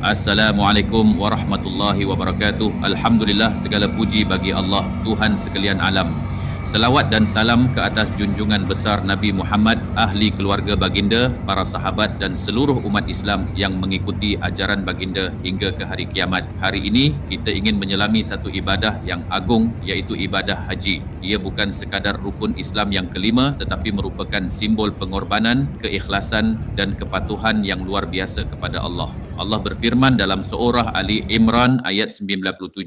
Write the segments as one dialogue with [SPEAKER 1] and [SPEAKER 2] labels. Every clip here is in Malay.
[SPEAKER 1] Assalamualaikum warahmatullahi wabarakatuh. Alhamdulillah, segala puji bagi Allah, Tuhan sekalian alam. Selawat dan salam ke atas junjungan besar Nabi Muhammad, ahli keluarga baginda, para sahabat dan seluruh umat Islam yang mengikuti ajaran baginda hingga ke hari kiamat. Hari ini kita ingin menyelami satu ibadah yang agung, iaitu ibadah haji. Ia bukan sekadar rukun Islam yang kelima, tetapi merupakan simbol pengorbanan, keikhlasan dan kepatuhan yang luar biasa kepada Allah. Allah berfirman dalam surah Ali Imran ayat 97,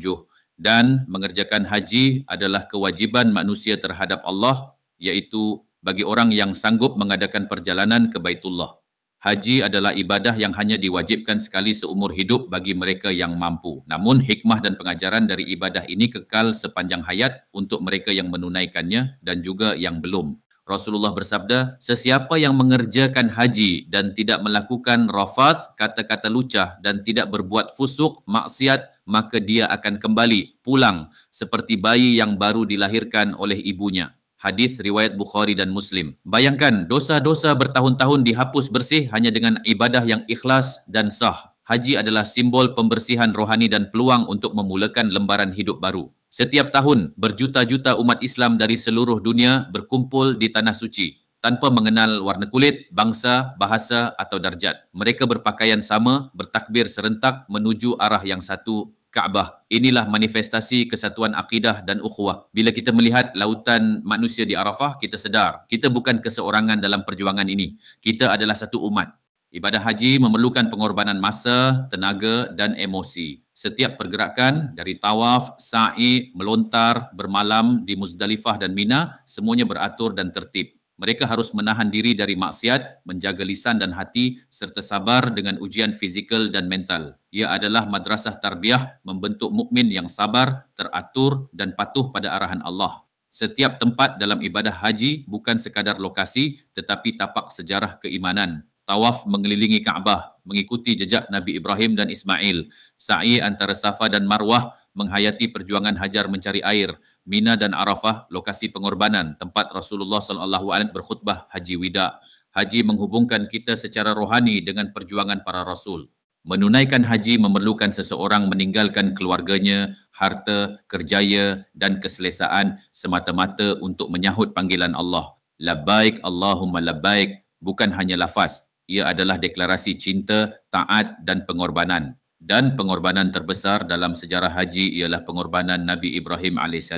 [SPEAKER 1] dan mengerjakan haji adalah kewajiban manusia terhadap Allah, iaitu bagi orang yang sanggup mengadakan perjalanan ke Baitullah. Haji adalah ibadah yang hanya diwajibkan sekali seumur hidup bagi mereka yang mampu. Namun hikmah dan pengajaran dari ibadah ini kekal sepanjang hayat untuk mereka yang menunaikannya dan juga yang belum. Rasulullah bersabda, sesiapa yang mengerjakan haji dan tidak melakukan rafath, kata-kata lucah, dan tidak berbuat fusuk, maksiat, maka dia akan kembali pulang seperti bayi yang baru dilahirkan oleh ibunya. Hadis riwayat Bukhari dan Muslim. Bayangkan, dosa-dosa bertahun-tahun dihapus bersih hanya dengan ibadah yang ikhlas dan sah. Haji adalah simbol pembersihan rohani dan peluang untuk memulakan lembaran hidup baru. Setiap tahun, berjuta-juta umat Islam dari seluruh dunia berkumpul di Tanah Suci tanpa mengenal warna kulit, bangsa, bahasa atau darjat. Mereka berpakaian sama, bertakbir serentak menuju arah yang satu, Kaabah. Inilah manifestasi kesatuan akidah dan ukhuwah. Bila kita melihat lautan manusia di Arafah, kita sedar, kita bukan keseorangan dalam perjuangan ini. Kita adalah satu umat. Ibadah haji memerlukan pengorbanan masa, tenaga dan emosi. Setiap pergerakan dari tawaf, sa'i, melontar, bermalam di Muzdalifah dan Mina, semuanya beratur dan tertib. Mereka harus menahan diri dari maksiat, menjaga lisan dan hati, serta sabar dengan ujian fizikal dan mental. Ia adalah madrasah tarbiyah membentuk mukmin yang sabar, teratur dan patuh pada arahan Allah. Setiap tempat dalam ibadah haji bukan sekadar lokasi, tetapi tapak sejarah keimanan. Tawaf mengelilingi Kaabah, mengikuti jejak Nabi Ibrahim dan Ismail. Sa'i antara Safa dan Marwah, menghayati perjuangan Hajar mencari air. Mina dan Arafah, lokasi pengorbanan, tempat Rasulullah SAW berkhutbah Haji Wida. Haji menghubungkan kita secara rohani dengan perjuangan para Rasul. Menunaikan haji memerlukan seseorang meninggalkan keluarganya, harta, kerjaya dan keselesaan semata-mata untuk menyahut panggilan Allah. Labbaik Allahumma labbaik, bukan hanya lafaz. Ia adalah deklarasi cinta, taat dan pengorbanan. Dan pengorbanan terbesar dalam sejarah haji ialah pengorbanan Nabi Ibrahim AS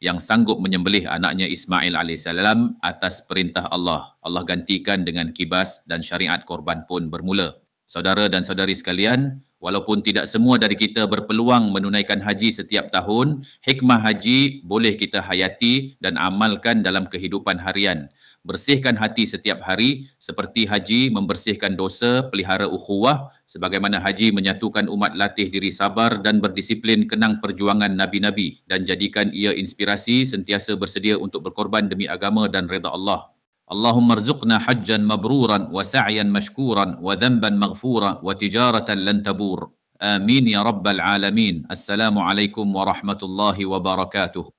[SPEAKER 1] yang sanggup menyembelih anaknya Ismail AS atas perintah Allah. Allah gantikan dengan kibas dan syariat korban pun bermula. Saudara dan saudari sekalian, walaupun tidak semua dari kita berpeluang menunaikan haji setiap tahun, hikmah haji boleh kita hayati dan amalkan dalam kehidupan harian. Bersihkan hati setiap hari seperti haji membersihkan dosa, pelihara ukhuwah, sebagaimana haji menyatukan umat latih diri sabar dan berdisiplin kenang perjuangan nabi-nabi dan jadikan ia inspirasi sentiasa bersedia untuk berkorban demi agama dan redha Allah. Allahumma rzuqna hajjan mabruran wa sa'yan mashkuran wa dhanban maghfura wa tijaratan lan tabur. Amin ya rabbal alamin. Assalamualaikum warahmatullahi wabarakatuh.